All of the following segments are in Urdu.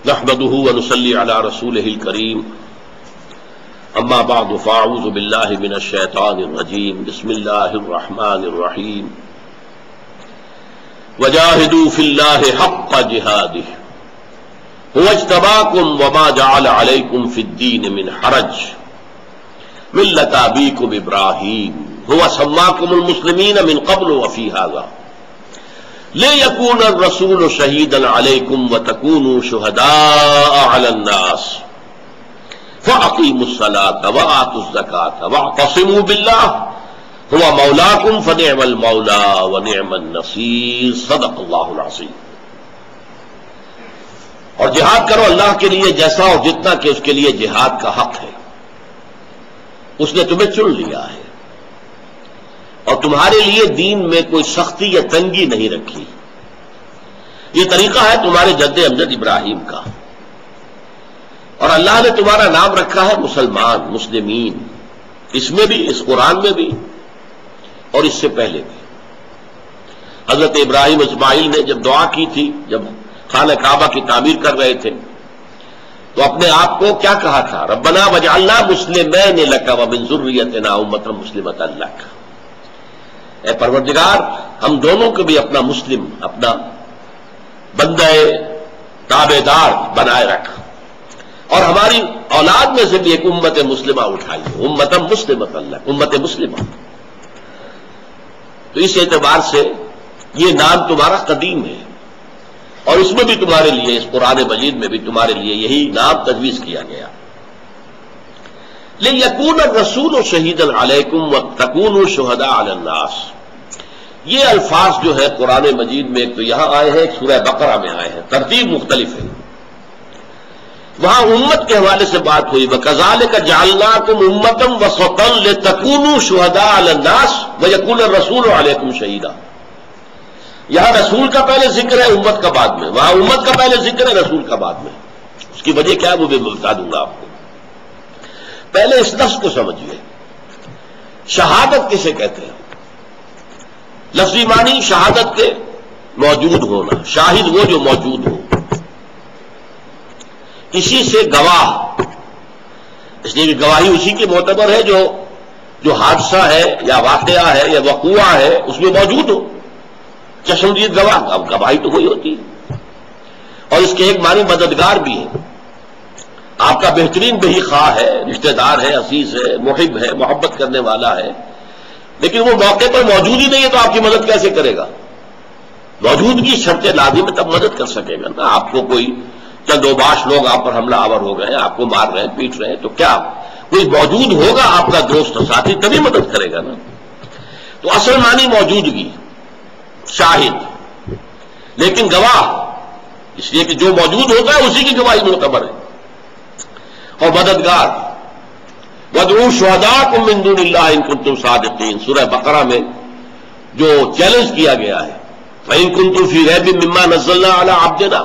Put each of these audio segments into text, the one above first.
نحمده ونصلي على رسوله الكريم اما بعد فاعوذ بالله من الشيطان الرجيم بسم الله الرحمن الرحيم وجاهدوا في الله حق جهاده هو اجتباكم وما جعل عليكم في الدين من حرج ملة أبيكم إبراهيم هو سماكم المسلمين من قبل وفي هذا لِيَكُونَ الرَّسُولُ شَهِيدًا عَلَيْكُمْ وَتَكُونُوا شُهَدَاءَ عَلَى النَّاسِ فَأَقِيمُوا الصَّلَاةَ وَآتُوا الزَّكَاةَ وَاعْتَصِمُوا بِاللَّهِ هُوَ مَوْلَاكُمْ فَنِعْمَ الْمَوْلَىٰ وَنِعْمَ النَّصِيرُ صدق اللہ العظیم۔ اور جہاد کرو اللہ کے لیے جیسا اور جتنا کہ اس کے لیے جہاد کا حق ہے، اس نے تمہیں چن لیا ہے اور تمہارے لیے دین میں کوئی سختی یا تنگی نہیں رکھی۔ یہ طریقہ ہے تمہارے جد امجد ابراہیم کا، اور اللہ نے تمہارا نام رکھا ہے مسلمان، مسلمین، اس میں بھی، اس قرآن میں بھی اور اس سے پہلے بھی۔ حضرت ابراہیم اسماعیل نے جب دعا کی تھی، جب خانہ کعبہ کی تعمیر کر رہے تھے، تو اپنے آپ کو کیا کہا تھا؟ ربنا وجعلنا مسلمین لک ومن ذریتنا امۃ مسلمۃ لک، اے پروردگار ہم دونوں کو بھی اپنا مسلم، اپنا بندہ تابع دار بنائے رکھ، اور ہماری اولاد میں سے بھی ایک امت مسلمہ اٹھائی، امت مسلمۃ لک، امت مسلمہ۔ تو اس اعتبار سے یہ نام تمہارا قدیم ہے، اور اس میں بھی تمہارے لیے، اس قرآن مجید میں بھی تمہارے لیے یہی نام تجویز کیا گیا۔ لِيَكُونَ الرَّسُولُ شَهِيدًا عَلَيْكُمْ وَتَكُونُوا شُهَدَاءَ عَلَى النَّاسِ، یہ الفاظ جو ہے قرآن مجید میں ایک تو یہاں آئے ہیں، ایک سورہ بقرہ میں آئے ہیں، ترتیب مختلف ہے۔ وہاں امت کے حوالے سے بات ہوئی، وَكَذَلِكَ جَعَلْنَاكُمْ أُمَّةً وَسَطًا لِتَكُونُوا شُهَدَاءَ عَلَى النَّاسِ وَيَكُونَ الرَّسُولُ عَلَيْكُمْ شَهِيدًا۔ یہاں رسول کا پہلے ذکر ہے، امت کا بعد میں، وہاں امت کا پہلے ذکر ہے، رسول کا بعد میں۔ اس کی وجہ کیا ہے وہ بھی میں بتا دوں گا آپ کو۔ پہلے اس لفظ کو سمجھیے، شہادت کسے کہتے ہیں؟ لفظی معنی شہادت کے موجود ہونا، شاہد وہ جو موجود ہو، کسی سے گواہ، اس لیے کہ گواہی اسی کی معتبر ہے جو حادثہ ہے یا واقعہ ہے یا وقوعہ ہے اس میں موجود ہو۔ چشمدید گواہ، اب گواہی تو وہی ہوتی ہے۔ اور اس کے ایک معنی مددگار بھی ہے، آپ کا بہترین بہی خواہ ہے، رشتہ دار ہے، عزیز ہے، محب ہے، محبت کرنے والا ہے، لیکن وہ موقع پر موجود ہی نہیں ہے تو آپ کی مدد کیسے کرے گا؟ موجودگی شرط لازم ہے، تب مدد کر سکے گا نا۔ آپ کو کوئی چند اوباش لوگ آپ پر حملہ آور ہو گئے، آپ کو مار رہے ہیں، پیٹ رہے ہیں، تو کیا کوئی موجود ہوگا آپ کا دوست ساتھی تبھی مدد کرے گا نا۔ تو اصل معنی موجودگی، شاہد، لیکن گواہ، اس لیے کہ جو موجود ہوتا ہے اسی کی گواہی معتبر ہے، اور مددگار۔ وَادْعُوا شُهَدَاءَكُم مِّن دُونِ اللَّهِ إِن كُنتُمْ صَادِقِينَ، سورہ بقرہ میں جو چیلنج کیا گیا ہے، وَإِن كُنتُمْ فِي رَيْبٍ مِّمَّا نَزَّلْنَا عَلَىٰ عَبْدِنَا،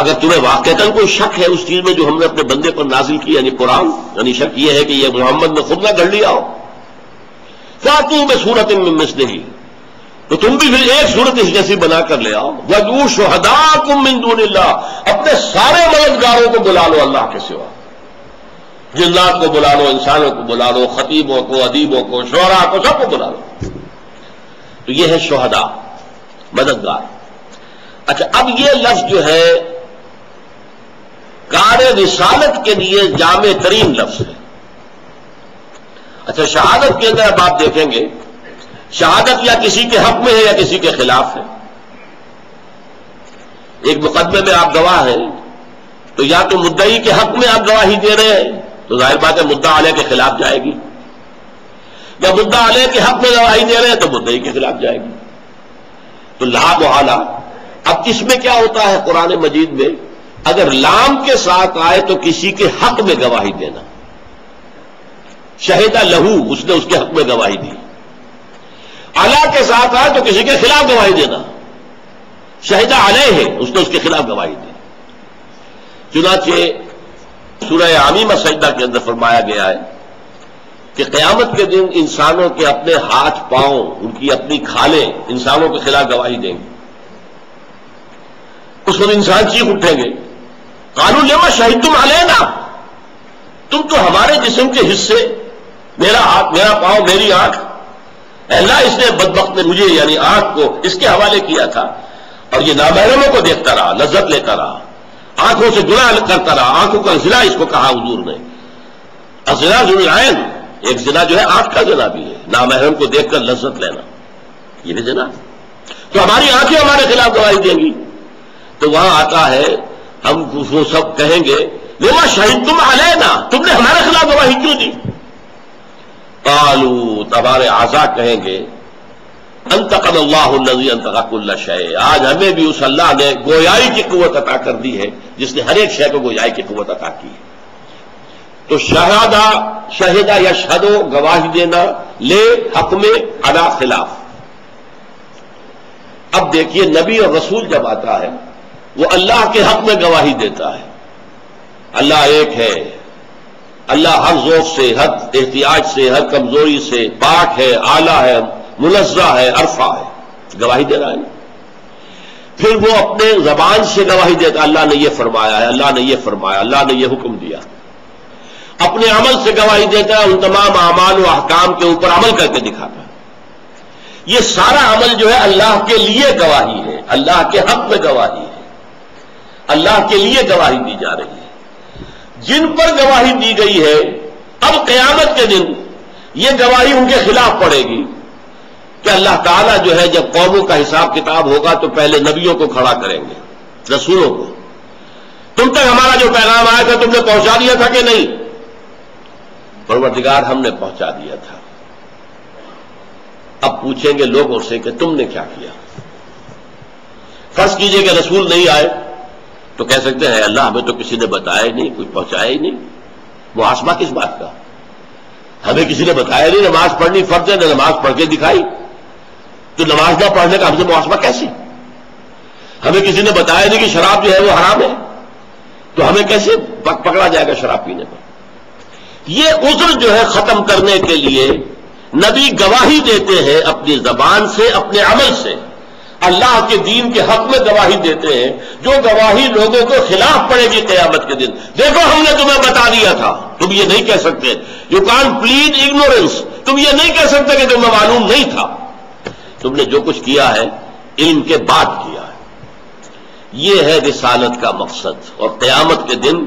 اگر تمہیں واقعتاً کوئی شک ہے اس چیز میں جو ہم نے اپنے بندے پر نازل کی، یعنی قرآن، یعنی شک یہ ہے کہ یہ محمد نے خود نہ گھڑ لیا ہو، فَأْتُوا بِسُورَةٍ مِّن مِّثْلِهِ، تو تم بھی پھر ایک صورت اس جیسی بنا کر لے آؤ۔ وَادْعُوا شُهَدَاءَكُم مِّن دُونِ اللَّهِ، اپنے سارے مددگاروں کو بلا لو اللہ کے سوا، جنات کو بلا لو، انسانوں کو بلا لو، خطیبوں کو، ادیبوں کو، شعراء کو، سب کو بلا لو۔ تو یہ ہے شہداء، مددگار۔ اچھا، اب یہ لفظ جو ہے کار رسالت کے لیے جامع ترین لفظ ہے۔ اچھا، شہادت کے اندر اب آپ دیکھیں گے، شہادت یا کسی کے حق میں ہے یا کسی کے خلاف ہے۔ ایک مقدمے میں آپ گواہ ہیں تو یا تو مدعی کے حق میں آپ گواہی دے رہے ہیں تو ظاہر بات ہے مدعا علیہ کے خلاف جائے گی، یا مدعا علیہ کے حق میں گواہی دے رہے ہیں تو مدعی کے خلاف جائے گی۔ تو لا محالہ۔ اب اس میں کیا ہوتا ہے قرآن مجید میں، اگر لام کے ساتھ آئے تو کسی کے حق میں گواہی دینا، شہیدہ لہو، اس نے اس کے حق میں گواہی دی۔ علیہ کے ساتھ آئے تو کسی کے خلاف گواہی دینا، شہیدہ علیہ ہے، اس نے اس کے خلاف گواہی دی۔ چنانچہ سورہ عامیمہ سجدہ کے اندر فرمایا گیا ہے کہ قیامت کے دن انسانوں کے اپنے ہاتھ پاؤں، ان کی اپنی کھالیں انسانوں کے خلاف گواہی دیں گے۔ اس وقت انسان چیخ اٹھیں گے قالوا لما شہدتم علینا، تم تو ہمارے جسم کے حصے، میرا ہاتھ، میرا پاؤں، میری آنکھ، اللہ اس نے بدبخت نے مجھے یعنی آنکھ کو اس کے حوالے کیا تھا، اور یہ نامحرموں کو دیکھتا رہا، لذت لیتا رہا، آنکھوں سے گناہ کرتا رہا، آنکھوں کا زنا اس کو کہا حضور نے۔ الزنا ذو العین، ایک زنا جو ہے آنکھ کا زنا بھی ہے، نامحرم کو دیکھ کر لذت لینا، یہ بھی زنا۔ تو ہماری آنکھیں ہمارے خلاف گواہی دیں گی۔ تو وہاں آتا ہے ہم وہ سب کہیں گے لما شہدتم علینا، تم نے ہمارے خلاف گواہی کیوں دی؟ قالوا، تبارے اعضاء کہیں گے انطقنا اللہ الذی انطق کل شیء، آج ہمیں بھی اس اللہ نے گویائی کی قوت عطا کر دی ہے جس نے ہر ایک شے کو گویائی کی قوت عطا کی ہے۔ تو شہدہ یشہدو، گواہی دینا، لے حق میں، علی خلاف۔ اب دیکھیے نبی اور رسول جب آتا ہے وہ اللہ کے حق میں گواہی دیتا ہے، اللہ ایک ہے، اللہ ہر ذوق سے، ہر احتیاج سے، ہر کمزوری سے پاک ہے، اعلیٰ ہے، منزہ ہے، عرفہ ہے، گواہی دے رہا ہے۔ پھر وہ اپنے زبان سے گواہی دیتا، اللہ نے یہ فرمایا ہے، اللہ نے یہ فرمایا، اللہ نے یہ حکم دیا۔ اپنے عمل سے گواہی دیتا ہے، ان تمام اعمال و احکام کے اوپر عمل کر کے دکھاتا ہے۔ یہ سارا عمل جو ہے اللہ کے لیے گواہی ہے، اللہ کے حق میں گواہی ہے، اللہ کے لیے گواہی دی جا رہی ہے۔ جن پر گواہی دی گئی ہے اب قیامت کے دن یہ گواہی ان کے خلاف پڑے گی کہ اللہ تعالیٰ جو ہے جب قوموں کا حساب کتاب ہوگا تو پہلے نبیوں کو کھڑا کریں گے، رسولوں کو، تم تک ہمارا جو پیغام آیا تھا تم نے پہنچا دیا تھا کہ نہیں؟ پروردگار ہم نے پہنچا دیا تھا۔ اب پوچھیں گے لوگوں سے کہ تم نے کیا کیا؟ فرض کیجئے کہ رسول نہیں آئے تو کہہ سکتے ہیں اللہ ہمیں تو کسی نے بتایا ہی نہیں، کچھ پہنچایا ہی نہیں، محاسبہ کس بات کا؟ ہمیں کسی نے بتایا نہیں، نماز پڑھنی فرض ہے، نہ نماز پڑھ کے دکھائی، تو نماز نہ پڑھنے کا ہم سے محاسبہ کیسے؟ ہمیں کسی نے بتایا نہیں کہ شراب جو ہے وہ حرام ہے، تو ہمیں کیسے پکڑا جائے گا شراب پینے پر؟ یہ عذر جو ہے ختم کرنے کے لیے نبی گواہی دیتے ہیں اپنی زبان سے، اپنے عمل سے، اللہ کے دین کے حق میں گواہی دیتے ہیں، جو گواہی لوگوں کو خلاف پڑے گی قیامت کے دن۔ دیکھو ہم نے تمہیں بتا دیا تھا، تم یہ نہیں کہہ سکتے، یو کانٹ پلیڈ اگنورینس، تم یہ نہیں کہہ سکتے کہ تمہیں معلوم نہیں تھا، تم نے جو کچھ کیا ہے علم کے بعد کیا ہے۔ یہ ہے رسالت کا مقصد، اور قیامت کے دن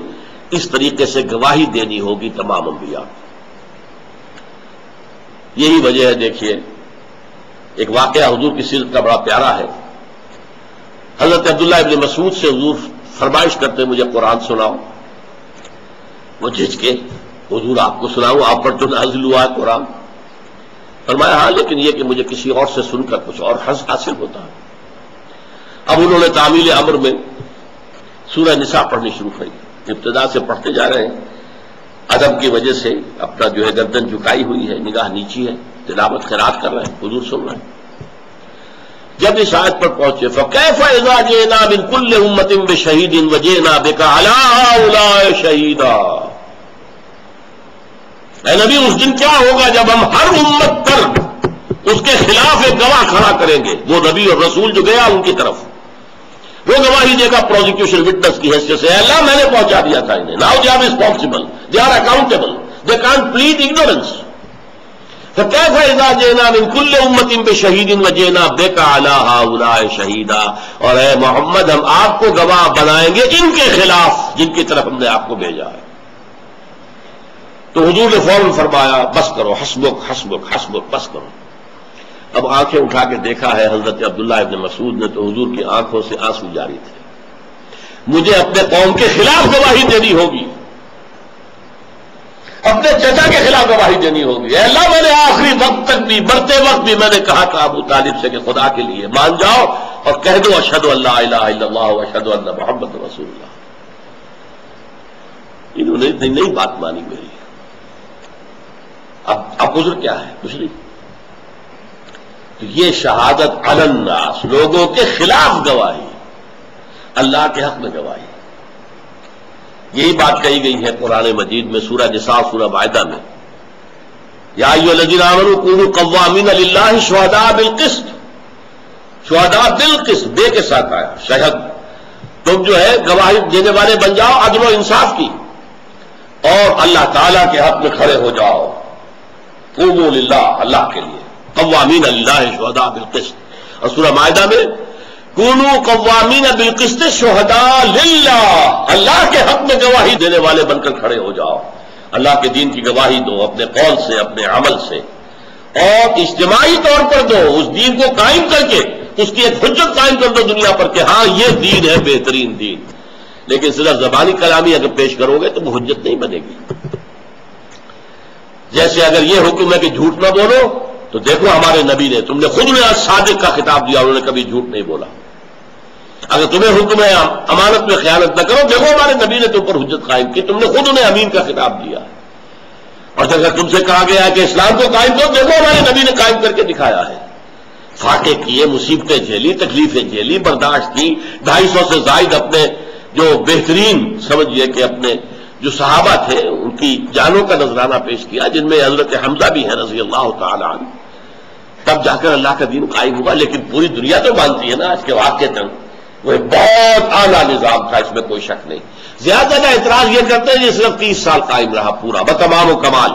اس طریقے سے گواہی دینی ہوگی تمام انبیاء۔ یہی وجہ ہے، دیکھیے ایک واقعہ حضور کی سیرت کا بڑا پیارا ہے۔ حضرت عبداللہ ابن مسعود سے حضور فرمائش کرتے مجھے قرآن سناؤ، وہ جھجکے، حضور آپ کو سناؤں، آپ پر جو نازل ہوا ہے قرآن؟ فرمایا ہاں، لیکن یہ کہ مجھے کسی اور سے سن کر کچھ اور حظ حاصل ہوتا ہے۔ اب انہوں نے تعمیل امر میں سورہ نساء پڑھنی شروع کی، ابتدا سے پڑھتے جا رہے ہیں، ادب کی وجہ سے اپنا جو ہے گردن جھکائی ہوئی ہے، نگاہ نیچی ہے، تلاوت قرات کر رہے ہیں، حضور سن رہے ہیں۔ جب اس آیت پر پہنچے فَكَيْفَ إِذَا جِئْنَا مِنْ كُلِّ أُمَّةٍ بِشَهِيدٍ وَجِئْنَا بِكَ عَلَىٰ هَٰؤُلَاءِ شَهِيدًا، اے نبی اس دن کیا ہوگا جب ہم ہر امت پر اس کے خلاف ایک گواہ کھڑا کریں گے، وہ نبی اور رسول جو گیا ان کی طرف، وہ گواہی دے گا پروزیکیوشن وٹنس کی حیثیت سے، اللہ میں نے پہنچا دیا تھا انہیں، now they are responsible, they are accountable, they can't plead ignorance. فَكَيْفَ إِذَا جِئْنَا مِنْ كُلِّ أُمَّةٍ بِشَهِيدٍ وَجِئْنَا بِكَ عَلَىٰ هَٰؤُلَاءِ شَهِيدًا، اور اے محمد ہم آپ کو گواہ بنائیں گے ان کے خلاف جن کی طرف ہم نے آپ کو بھیجا ہے۔ تو حضور نے فوراً فرمایا بس کرو، حسبک حسبک حسبک، بس کرو۔ اب آنکھیں اٹھا کے دیکھا ہے حضرت عبداللہ ابن مسعود نے تو حضور کی آنکھوں سے آنسو جاری تھے۔ مجھے اپنے قوم کے خلاف گواہی دینی ہوگی، اپنے چچا کے خلاف گواہی دینی ہوگی۔ اے اللہ میں نے آخری وقت تک بھی، مرتے وقت بھی میں نے کہا تھا ابو طالب سے کہ خدا کے لیے مان جاؤ اور کہہ دو اشہد ان لا الہ الا اللہ واشہد ان محمد رسول اللہ۔ انہوں نے نہیں بات مانی میری۔ اب عذر کیا ہے؟ کچھ نہیں۔ تو یہ شہادت علی الناس، لوگوں کے خلاف گواہی، اللہ کے حق میں گواہی، یہی بات کہی گئی ہے قرآن مجید میں سورہ نساء، سورہ مائدہ میں، یا ایھا الذین آمنوا کونوا قوامین للہ شہداء بالقسط، شہداء بالقسط، بے کے ساتھ آیا، شہد تم جو ہے گواہی دینے والے بن جاؤ عدل و انصاف کی، اور اللہ تعالیٰ کے حق میں کھڑے ہو جاؤ، قوموا للہ، اللہ کے لیے، قوامین للہ شہداء بالقسط۔ اور سورہ مائدہ میں کونوا قوامین بالقسط شہداء للہ، اللہ کے حق میں گواہی دینے والے بن کر کھڑے ہو جاؤ، اللہ کے دین کی گواہی دو اپنے قول سے، اپنے عمل سے، اور اجتماعی طور پر دو، اس دین کو قائم کر کے اس کی ایک حجت قائم کر دو دنیا پر کہ ہاں یہ دین ہے بہترین دین۔ لیکن صرف زبانی کلامی اگر پیش کرو گے تو وہ حجت نہیں بنے گی۔ جیسے اگر یہ حکم ہے کہ جھوٹ نہ بولو، تو دیکھو ہمارے نبی نے، تم نے خود نے صادق کا خطاب دیا، انہوں نے کبھی جھوٹ نہیں بولا۔ اگر تمہیں حکم ہے امانت میں خیانت نہ کرو، دیکھو ہمارے نبی نے تم پر حجت قائم کی، تم نے خود انہیں امین کا خطاب دیا۔ اور اگر تم سے کہا گیا ہے کہ اسلام کو قائم کرو، دیکھو ہمارے نبی نے قائم کر کے دکھایا ہے۔ فاقے کیے، مصیبتیں جھیلی، تکلیفیں جھیلی، برداشت کی، 250 سے زائد اپنے جو بہترین سمجھئے کہ اپنے جو صحابہ تھے ان کی جانوں کا نذرانہ پیش کیا، جن میں حضرت حمزہ بھی ہیں رضی اللہ تعالی عنہ۔ تب جا کر اللہ کا دین قائم ہوا۔ لیکن پوری دنیا تو مانتی ہے نا آج کے واقعے تک وہ بہت اعلیٰ نظام تھا، اس میں کوئی شک نہیں۔ زیادہ کا اعتراض یہ کرتے ہیں یہ صرف 30 سال قائم رہا پورا بتمام و کمال،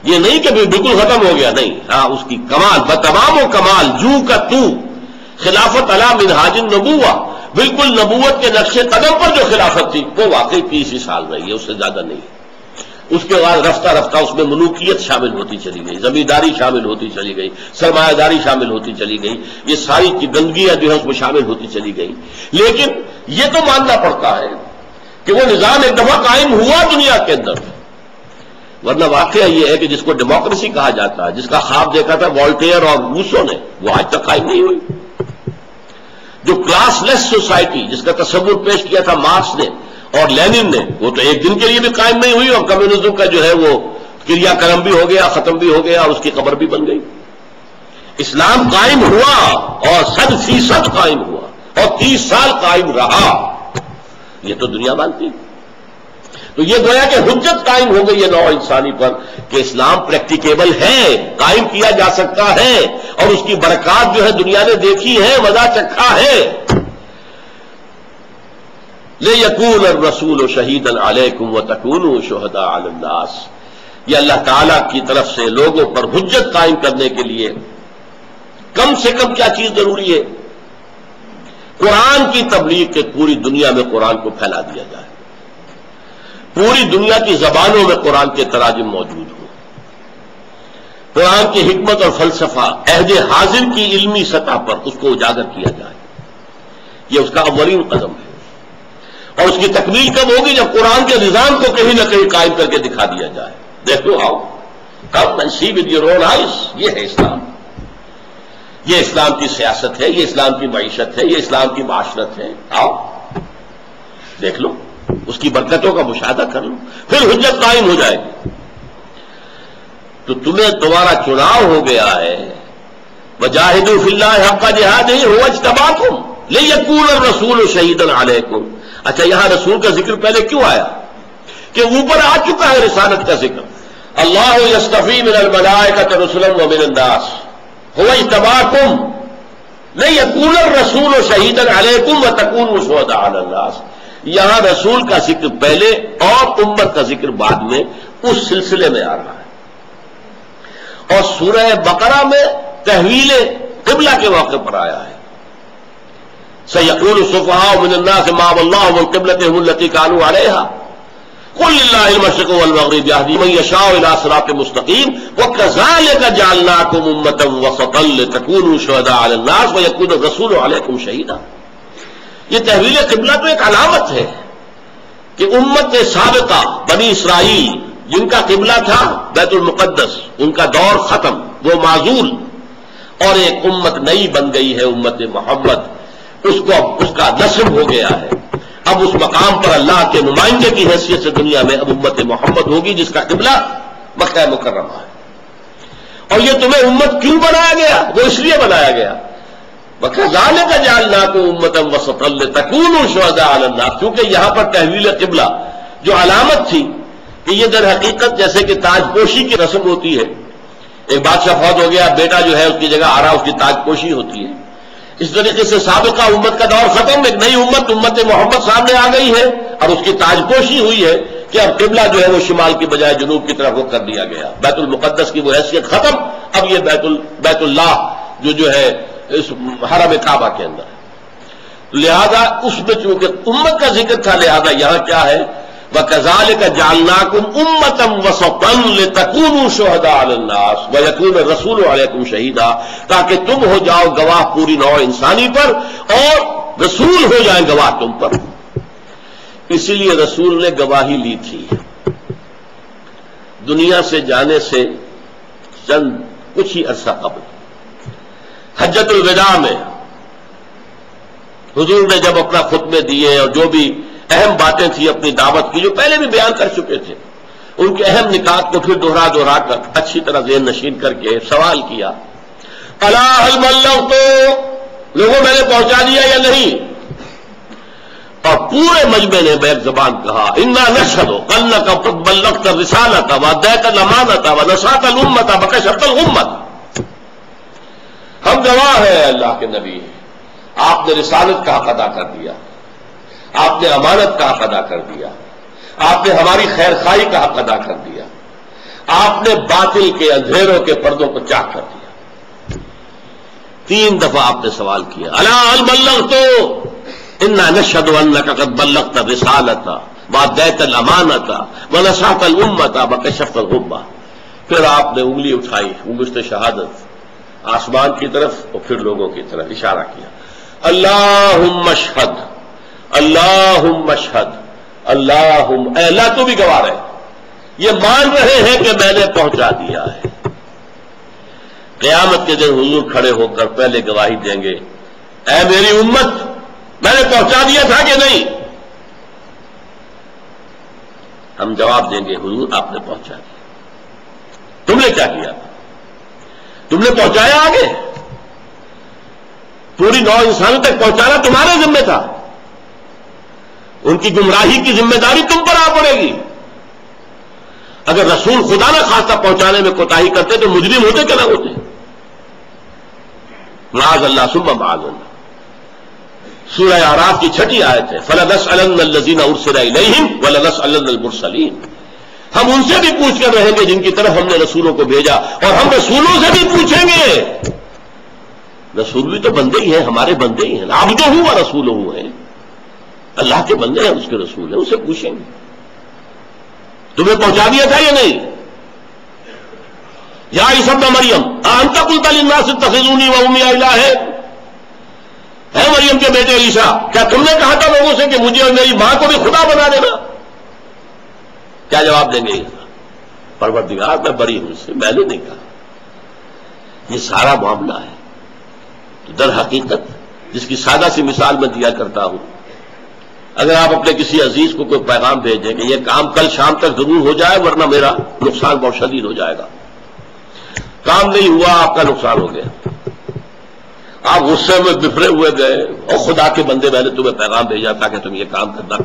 یہ نہیں کہ بالکل ختم ہو گیا، نہیں، ہاں اس کی کمال بتمام و کمال، جو کا تو خلافت علی منہاج النبوہ، بالکل نبوت کے نقش قدم پر جو خلافت تھی وہ واقعی 30 سال رہی ہے، اس سے زیادہ نہیں۔ اس کے بعد رفتہ رفتہ اس میں ملوکیت شامل ہوتی چلی گئی، زمینداری شامل ہوتی چلی گئی، سرمایہ داری شامل ہوتی چلی گئی، یہ ساری کی گندگیاں جو ہے اس میں شامل ہوتی چلی گئی۔ لیکن یہ تو ماننا پڑتا ہے کہ وہ نظام ایک دفعہ قائم ہوا دنیا کے اندر، ورنہ واقعہ یہ ہے کہ جس کو ڈیموکریسی کہا جاتا ہے، جس کا خواب دیکھا تھا والٹیئر اور روسو نے، وہ آج تک قائم نہیں ہوئی۔ جو کلاس لیس سوسائٹی جس کا تصور پیش کیا تھا مارکس نے اور لینن نے، وہ تو ایک دن کے لیے بھی قائم نہیں ہوئی، اور کمیونزم کا جو ہے وہ کریا کرم بھی ہو گیا، ختم بھی ہو گیا، اور اس کی قبر بھی بن گئی۔ اسلام قائم ہوا اور 100% قائم ہوا اور 30 سال قائم رہا، یہ تو دنیا مانتی۔ تو یہ گویا کہ حجت قائم ہو گئی ہے نوع انسانی پر کہ اسلام پریکٹیکیبل ہے، قائم کیا جا سکتا ہے، اور اس کی برکات جو ہے دنیا نے دیکھی ہے، مزہ چکھا ہے۔ لِيَكُونَ الرَّسُولُ شَهِيدًا عَلَيْكُمْ وَتَكُونُوا شُهَدَاءَ عَلَى النَّاسِ، یہ اللہ تعالیٰ کی طرف سے لوگوں پر حجت قائم کرنے کے لیے کم سے کم کیا چیز ضروری ہے؟ قرآن کی تبلیغ کے پوری دنیا میں قرآن کو پھیلا دیا جائے، پوری دنیا کی زبانوں میں قرآن کے تراجم موجود ہوں، قرآن کی حکمت اور فلسفہ عہد حاضر کی علمی سطح پر اس کو اجاگر کیا جائے، یہ اس کا اولین قدم ہے۔ اور اس کی تکمیل کب ہوگی؟ جب قرآن کے نظام کو کہیں نہ کہیں قائم کر کے دکھا دیا جائے۔ دیکھو آؤ، come and see with your own eyes, یہ ہے اسلام، یہ اسلام کی سیاست ہے، یہ اسلام کی معیشت ہے، یہ اسلام کی معاشرت ہے، آؤ دیکھ لو، اس کی برکتوں کا مشاہدہ کر لو، پھر حجت قائم ہو جائے گی۔ تو تمہیں تمہارا چناؤ ہو گیا ہے، وجاہدوا فی اللہ حق جہادہ ھو اجتباکم لیکون الرسول شہیدا علیکم۔ اچھا، یہاں رسول کا ذکر پہلے کیوں آیا؟ کہ اوپر آ چکا ہے رسالت کا ذکر، اللہ یصطفی من الملائکۃ رسلا ومن الناس ھو اجتباکم لیکون الرسول شہیدا علیکم وتکونوا شہداء علی الناس۔ یہاں رسول کا ذکر پہلے اور امت کا ذکر بعد میں اس سلسلے میں آ رہا ہے، اور سورہ بقرہ میں تحویل قبلہ کے موقع پر آیا ہے، سَيَقُولُ السُّفَهَاءُ مِنَ النَّاسِ مَا وَلَّاهُمْ عَن قِبْلَتِهِمُ الَّتِي كَانُوا عَلَيْهَا قُلْ لِلَّهِ الْمَشْرِقُ وَالْمَغْرِبُ يَهْدِي مَن يَشَاءُ إِلَىٰ صِرَاطٍ مُّسْتَقِيمٍ وَكَذَٰلِكَ جَعَلْنَاكُمْ أُمَّةً وَسَطًا لِّتَكُونُوا شُهَدَاءَ عَلَى النَّاسِ وَيَكُونَ الرَّسُولُ عَلَيْكُمْ شَهِيدًا۔ یہ تحویل قبلہ تو ایک علامت ہے کہ امت سابقہ بنی اسرائیل جن کا قبلہ تھا بیت المقدس، ان کا دور ختم، وہ معزول، اور ایک امت نئی بن گئی ہے، امت محمد، اس کا نسب ہو گیا ہے۔ اب اس مقام پر اللہ کے نمائندے کی حیثیت سے دنیا میں اب امت محمد ہوگی جس کا قبلہ مکہ مکرمہ ہے۔ اور یہ تمہیں امت کیوں بنایا گیا؟ وہ اس لیے بنایا گیا وَكَذَٰلِكَ جَعَلْنَاكُمْ أُمَّةً وَسَطًا لِّتَكُونُوا شُهَدَاءَ عَلَى النَّاسِ، کیونکہ یہاں پر تحویل قبلہ جو علامت تھی کہ یہ در حقیقت جیسے کہ تاج پوشی کی رسم ہوتی ہے، ایک بادشاہ فوت ہو گیا، بیٹا جو ہے اس کی جگہ آ رہا، اس کی تاج پوشی ہوتی ہے، اس طریقے سے سابقہ امت کا دور ختم، ایک نئی امت محمد سامنے آ گئی ہے، اور اس کی تاجپوشی ہوئی ہے کہ اب قبلہ جو ہے وہ شمال کی بجائے جنوب کی طرف رخ کر دیا گیا، بیت المقدس کی وہ حیثیت ختم، اب یہ بیت اللہ جو ہے اس حرم کعبہ کے اندر ہے۔ لہذا اس میں چونکہ امت کا ذکر تھا، لہذا یہاں کیا ہے، وَكَذَلِكَ جَعَلْنَاكُمْ أُمَّةً وَسَطًا لِتَكُونُوا شُهَدَاءَ عَلَى النَّاسِ وَيَكُونَ الرَّسُولُ عَلَيْكُمْ شَهِيدًا، تاکہ تم ہو جاؤ گواہ پوری نوع انسانی پر اور رسول ہو جائیں گواہ تم پر۔ اسی لیے رسول نے گواہی لی تھی دنیا سے جانے سے چند کچھ ہی عرصہ قبل، حجۃ الوداع میں حضور نے جب اپنا خطبے دیے اور جو بھی اہم باتیں تھیں اپنی دعوت کی، جو پہلے بھی بیان کر چکے تھے، ان کے اہم نکات کو پھر دوہرا کر اچھی طرح ذہن نشین کر کے سوال کیا، الا هل بلغت، لوگوں میں نے پہنچا دیا یا نہیں؟ اور پورے مجمع نے بیک زبان کہا، انا نشهد انک قد بلغت الرسالۃ وادیت الامانۃ ونصحت الامۃ وکشفت الغمۃ، ہم گواہ ہیں اللہ کے نبی، آپ نے رسالت کا حق ادا کر دیا، آپ نے امانت کا حق ادا کر دیا، آپ نے ہماری خیر خواہی کا حق ادا کر دیا، آپ نے باطل کے اندھیروں کے پردوں کو چاک کر دیا۔ 3 دفعہ آپ نے سوال کیا، الا هل بلغت انا نشهد انک قد بلغت الرسالۃ وادیت الامانۃ ونصحت الامۃ وکشفت الغمۃ، پھر آپ نے انگلی اٹھائی، انگشت شہادت آسمان کی طرف اور پھر لوگوں کی طرف اشارہ کیا، اللہم اشہد، اللہم اشہد، اللہم، اے اللہ تو بھی گواہ رہے، یہ مان رہے ہیں کہ میں نے پہنچا دیا ہے۔ قیامت کے دن حضور کھڑے ہو کر پہلے گواہی دیں گے، اے میری امت، میں نے پہنچا دیا تھا کہ نہیں؟ ہم جواب دیں گے، حضور آپ نے پہنچا دیا۔ تم نے کیا کیا؟ تم نے پہنچایا آگے، پوری نوع انسانوں تک پہنچانا تمہارے ذمہ تھا، ان کی گمراہی کی ذمہ داری تم پر آ پڑے گی۔ اگر رسول خدا نہ خواستہ پہنچانے میں کوتاہی کرتے تو مجرم ہوتے کہ نہ ہوتے؟ معاذ اللہ ثم معاذ اللہ۔ سورہ اعراف کی 6 آیت ہے، فَلَنَسْأَلَنَّ الَّذِينَ أُرْسِلَ إِلَيْهِمْ وَلَنَسْأَلَنَّ الْمُرْسَلِينَ، ہم ان سے بھی پوچھ کر رہیں گے جن کی طرف ہم نے رسولوں کو بھیجا، اور ہم رسولوں سے بھی پوچھیں گے۔ رسول بھی تو بندے ہی ہیں، ہمارے بندے ہی ہیں، عبدہ و رسولہ ہیں، اللہ کے بندے ہیں، اس کے رسول ہیں، اسے پوچھیں گے تمہیں پہنچا دیا تھا یا نہیں؟ یا عیسی ابن مریم انت قلت للناس اتخذونی وامي الہین، اے مریم کے بیٹے عیسیٰ، کیا تم نے کہا تھا لوگوں سے کہ مجھے اور میری ماں کو بھی خدا بنا دینا؟ کیا جواب دیں گے؟ پروردگار میں بری ہوں اس سے، میں نے نہیں کہا۔ یہ سارا معاملہ ہے تو در حقیقت جس کی سادہ سی مثال میں دیا کرتا ہوں، اگر آپ اپنے کسی عزیز کو کوئی پیغام بھیجیں کہ یہ کام کل شام تک ضرور ہو جائے ورنہ میرا نقصان بہت شدید ہو جائے گا، کام نہیں ہوا، آپ کا نقصان ہو گیا، آپ غصے میں بفرے ہوئے گئے، اور خدا کے بندے میں نے تمہیں پیغام بھیجا تھا کہ تم یہ کام کرنا،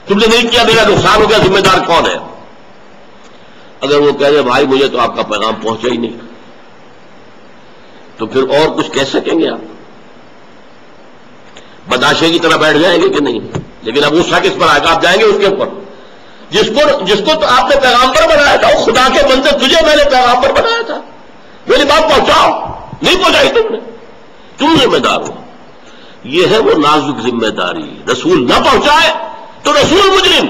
تم نے نہیں کیا، میرا نقصان ہو گیا، ذمہ دار کون ہے؟ اگر وہ کہہ رہے بھائی مجھے تو آپ کا پیغام پہنچا ہی نہیں، تو پھر اور کچھ کہہ سکیں گے آپ؟ بداشے کی طرح بیٹھ جائیں گے کہ نہیں؟ لیکن اب غصہ کس پر آئے گا؟ آپ جائیں گے اس کے اوپر جس کو تو آپ نے پیغامبر بنایا تھا، وہ خدا کے بندے، تجھے میں نے پیغامبر بنایا تھا، میری بات پہنچاؤ، نہیں پہنچائی تم نے، تم ذمہ دار ہو۔ یہ ہے وہ نازک ذمہ داری، رسول نہ پہنچائے تو رسول مجرم۔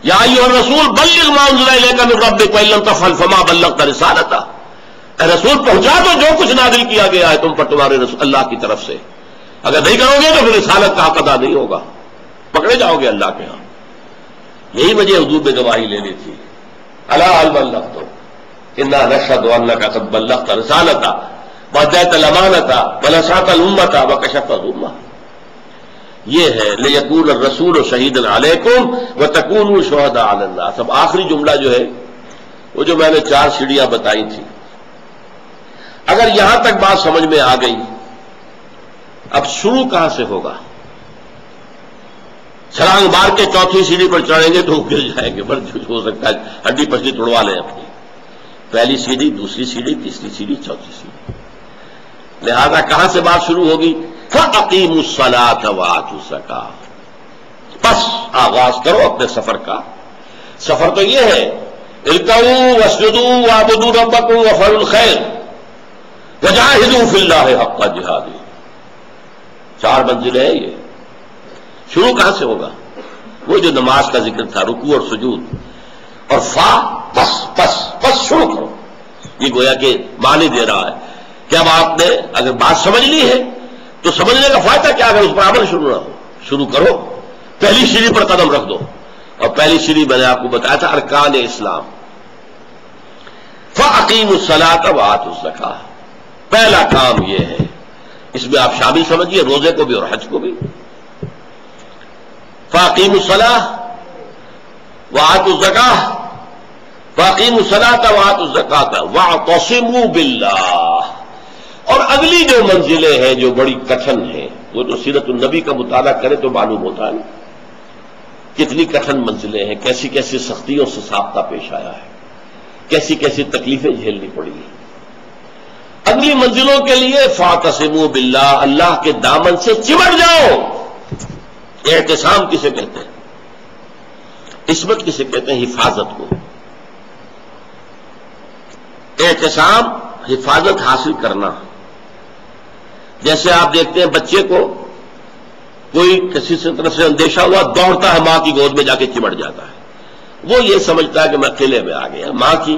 یا ایھا الرسول بلغ ما انزل الیک من ربک وان لم تفعل فما بلغت رسالتہ، اے رسول پہنچا دو جو کچھ نازل کیا گیا ہے تم پر تمہارے اللہ کی طرف سے، اگر نہیں کرو گے تو پھر رسالت کا حق ادا نہیں ہوگا، پکڑے جاؤ گے اللہ کے ہاں۔ یہی وجہ حضور نے گواہی لینی تھی، الا هل بلغت انا نشهد انک قد بلغت رسالتہ وادیت الامانۃ ونصحت الامۃ وکشفت الغمۃ۔ یہ ہے لیکون الرسول شہیدا علیکم وتکونوا شہداء علی الناس۔ اب آخری جملہ جو ہے وہ جو میں نے 4 سیڑھیاں بتائی تھی، اگر یہاں تک بات سمجھ میں آ گئی، اب شروع کہاں سے ہوگا؟ چھلانگ مار کے 4تھی سیڑھی پر چڑھیں گے تو گر جائیں گے، بس ہو سکتا ہے ہڈی پسلی توڑوا لیں اپنی، پہلی سیڑھی، دوسری سیڑھی، تیسری سیڑھی، 4تھی سیڑھی۔ لہذا کہاں سے بات شروع ہوگی؟ فَأَقِيمُوا الصَّلَاةَ وَآتُوا الزَّكَاةَ، بس آغاز کرو اپنے سفر کا۔ سفر تو یہ ہے ارکعوا واسجدوا واعبدوا ربکم وافعلوا الخیر وجاہدوا فی اللہ حق جہادہ، 4 منزلیں ہیں یہ۔ شروع کہاں سے ہوگا؟ وہ جو نماز کا ذکر تھا، رکوع اور سجود، اور بس شروع کرو۔ یہ گویا کہ معنی دے رہا ہے کہ اب آپ نے اگر بات سمجھ لی ہے تو سمجھنے کا فائدہ کیا اگر اس پر عمل شروع نہ ہو؟ شروع کرو، پہلی سیڑھی پر قدم رکھ دو، اور پہلی سیڑھی میں نے آپ کو بتایا تھا ارکان اسلام۔ فَأَقِيمُوا الصَّلَاةَ وَآتُوا الزَّكَاةَ، پہلا کام یہ ہے، اس میں آپ شامل سمجھیے روزے کو بھی اور حج کو بھی۔ فَأَقِيمُوا الصَّلَاةَ وَآتُوا الزَّكَاةَ فَأَقِيمُوا الصَّلَاةَ وَآتُوا الزَّكَاةَ وَاعْتَصِمُوا بِاللَّهِ۔ اور اگلی جو منزلیں ہیں جو بڑی کٹھن ہیں، وہ تو سیرت النبی کا مطالعہ کرے تو معلوم ہوتا ہے کتنی کٹھن منزلیں ہیں، کیسی کیسی سختیوں سے سابقہ پیش آیا ہے، کیسی کیسی تکلیفیں جھیلنی پڑی ہیں۔ اگلی منزلوں کے لیے فَاعْتَصِمُوا بِاللَّهِ، اللہ کے دامن سے چمٹ جاؤ۔ اعتصام کسے کہتے ہیں؟ عصمت کسے کہتے ہیں؟ حفاظت کو۔ اعتصام حفاظت حاصل کرنا۔ جیسے آپ دیکھتے ہیں بچے کو کوئی کسی سے طرف سے اندیشہ ہوا، دوڑتا ہے ماں کی گود میں جا کے چمٹ جاتا ہے۔ وہ یہ سمجھتا ہے کہ میں قلعے میں آ گیا، ماں کی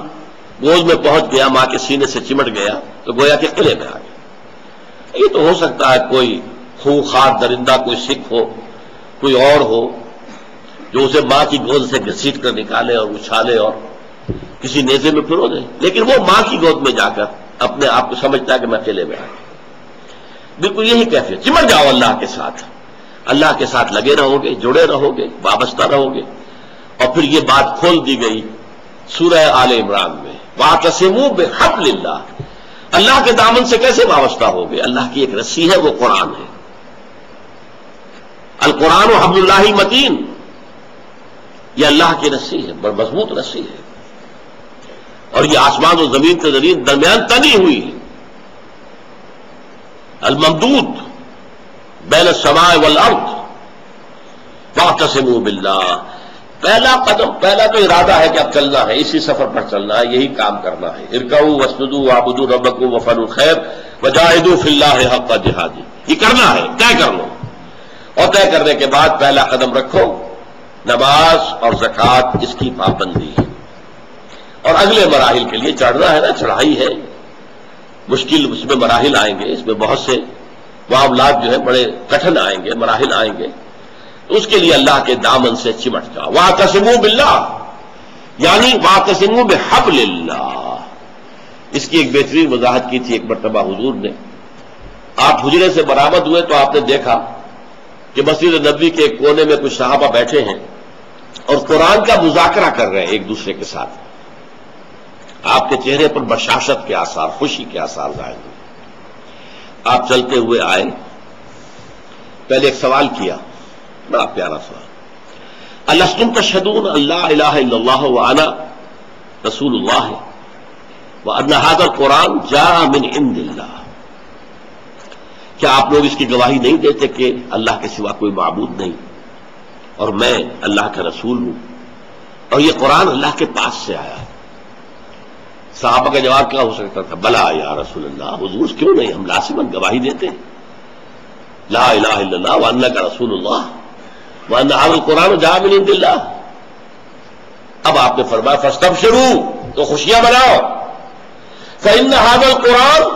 گود میں پہنچ گیا، ماں کے سینے سے چمٹ گیا تو گویا کہ قلعے میں آ گیا۔ یہ تو ہو سکتا ہے کوئی خونخوار درندہ، کوئی سکھ ہو، کوئی اور ہو جو اسے ماں کی گود سے گھسیٹ کر نکالے اور اچھالے اور کسی نیزے میں پھرو دے، لیکن وہ ماں کی گود میں جا کر اپنے آپ کو سمجھتا ہے کہ میں قلعے میں آ گیا۔ بالکل یہی کیفیت، چمٹ جاؤ اللہ کے ساتھ، اللہ کے ساتھ لگے رہو گے، جڑے رہو گے، وابستہ رہو گے۔ اور پھر یہ بات کھول دی گئی سورہ آل عمران میں، وَاعْتَصِمُوا بِحَبْلِ اللَّهِ، اللہ کے دامن سے کیسے وابستہ ہو گئے؟ اللہ کی ایک رسی ہے، وہ قرآن ہے۔ القرآن حبل اللہ المتین، یہ اللہ کی رسی ہے، بڑی مضبوط رسی ہے، اور یہ آسمان و زمین کے درمیان تنی ہوئی ہے۔ الممدود بین السماء والارض واعتصموا باللہ۔ پہلا قدم، پہلا تو ارادہ ہے کہ اب چلنا ہے، اسی سفر پر چلنا ہے، یہی کام کرنا ہے۔ ارکعوا واسجدوا واعبدوا ربکم وافعلوا الخیر وجاہدوا فی اللہ حق جہادہ، یہ کرنا ہے، طے کر لو۔ اور طے کرنے کے بعد پہلا قدم رکھو نماز اور زکوٰۃ، اس کی پابندی ہے۔ اور اگلے مراحل کے لیے چڑھنا ہے نا، چڑھائی ہے، مشکل اس میں مراحل آئیں گے، اس میں بہت سے معاملات جو ہے بڑے کٹھن آئیں گے، مراحل آئیں گے، تو اس کے لیے اللہ کے دامن سے چمٹ جاؤ۔ واعتصموا باللہ یعنی واعتصموا بحبل اللہ۔ اس کی ایک بہترین وضاحت کی تھی ایک مرتبہ حضور نے۔ آپ حجرے سے برآمد ہوئے تو آپ نے دیکھا کہ مسجد نبوی کے ایک کونے میں کچھ صحابہ بیٹھے ہیں اور قرآن کا مذاکرہ کر رہے ہیں ایک دوسرے کے ساتھ۔ آپ کے چہرے پر بشاشت کے آثار، خوشی کے آثار ظاہر ہوئے۔ آپ چلتے ہوئے آئے، پہلے ایک سوال کیا، بڑا پیارا سوال، الستم تشہدون ان لا الہ الا اللہ وانا رسول اللہ وان ھذا القرآن جاء من عند اللہ۔ کیا آپ لوگ اس کی گواہی نہیں دیتے کہ اللہ کے سوا کوئی معبود نہیں اور میں اللہ کا رسول ہوں اور یہ قرآن اللہ کے پاس سے آیا ہے؟ صحابہ کا جواب کیا ہو سکتا تھا؟ بلا یا رسول اللہ، حضور کیوں نہیں، ہم لازماً گواہی دیتے ہیں، لا الہ الا اللہ وانک رسول اللہ وان ھذا القرآن جاء من عند اللہ۔ اب آپ نے فرمایا فاستبشروا، تو خوشیاں مناؤ، فإن ھذا القرآن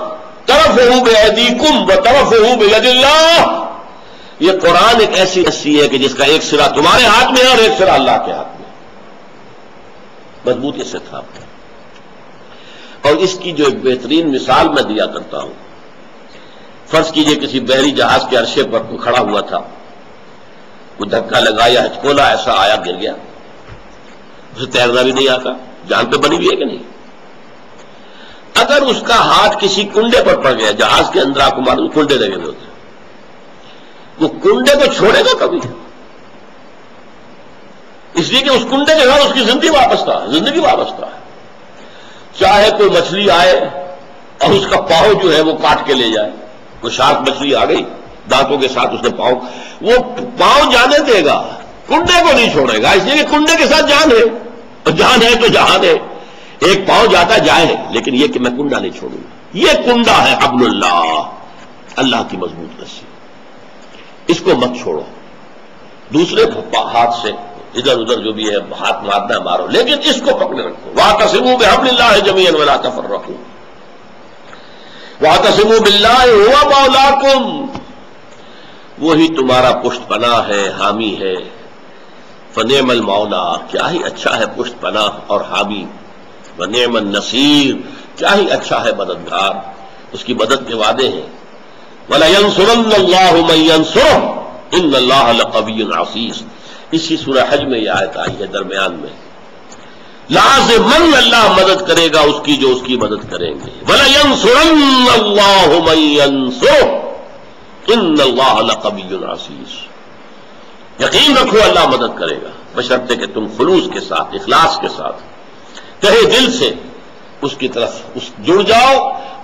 طرفہ بأیدیکم وطرفہ بید اللہ۔ یہ قرآن ایک ایسی رسی ہے کہ جس کا ایک سرا تمہارے ہاتھ میں ہے اور ایک سرا اللہ کے ہاتھ میں، مضبوطی سے تھام۔ اور اس کی جو ایک بہترین مثال میں دیا کرتا ہوں، فرض کیجئے کسی بحری جہاز کے عرصے پر کوئی کھڑا ہوا تھا، کوئی دھکا لگا یا ہچکولا ایسا آیا، گر گیا، اسے تیرنا بھی نہیں آتا، جان پہ بنی ہوئی ہے کہ نہیں؟ اگر اس کا ہاتھ کسی کنڈے پر پڑ گیا، جہاز کے اندر آپ کو معلوم کنڈے لگے ہوئے ہوتے ہیں، وہ کنڈے کو چھوڑے گا کبھی؟ اس لیے کہ اس کنڈے کے ساتھ اس کی زندگی وابستہ ہے، زندگی وابستہ ہے۔ چاہے کوئی مچھلی آئے اور اس کا پاؤں جو ہے وہ کاٹ کے لے جائے. وہ شارک مچھلی آ گئی دانتوں کے ساتھ، اس نے وہ پاؤں جانے دے گا، کنڈے کو نہیں چھوڑے گا، اس لیے کہ کنڈے کے ساتھ جان ہے، اور جان ہے تو جہان ہے. ایک پاؤں جاتا جائے، لیکن یہ کہ میں کنڈا نہیں چھوڑوں گا. یہ کنڈا ہے حبل اللہ، اللہ کی مضبوط رسی، اس کو مت چھوڑو. دوسرے ہاتھ سے ادھر ادھر جو بھی ہے ہاتھ مارنا مارو، لیکن اس کو پکڑے رکھو. واعتصموا بحبل اللہ جميعا ولا تفرقوا واعتصموا باللہ هو مولاکم، وہی تمہارا پشت پناہ ہے، حامی ہے. فنعم المولا، کیا ہی اچھا ہے پشت پناہ اور حامی. ونعم النصیر، کیا ہی اچھا ہے مددگار، اس کی مدد کے وعدے ہیں. وَلَيَنْصُرَنَّ اللَّهُ مَن يَنْصُرُهُ إِنَّ اللَّهَ لَقَوِيٌّ عَزِيزٌ. اسی سورہ حج میں یہ آیت آئی ہے درمیان میں. لازماً اللہ مدد کرے گا اس کی جو اس کی مدد کریں گے. وَلَيَنْصُرَنَّ اللَّهُ مَن يَنْصُرُهُ إِنَّ اللَّهَ لَقَوِيٌّ عَزِيزٌ. یقین رکھو اللہ مدد کرے گا، بشرطے کہ تم خلوص کے ساتھ، اخلاص کے ساتھ، تہہ دل سے اس کی طرف جڑ جاؤ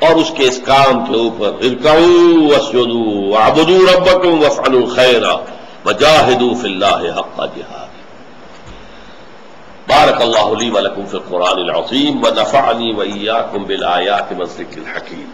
اور اس کے اس کام کے اوپر ارکعوا واسجدوا واعبدوا ربکم وافعلوا الخیر وجاہدوا فی اللہ حق جہاد. بارک اللہ لی ولکم فی القرآن العظیم ونفعنی وإیاکم بالآیات والذکر الحکیم.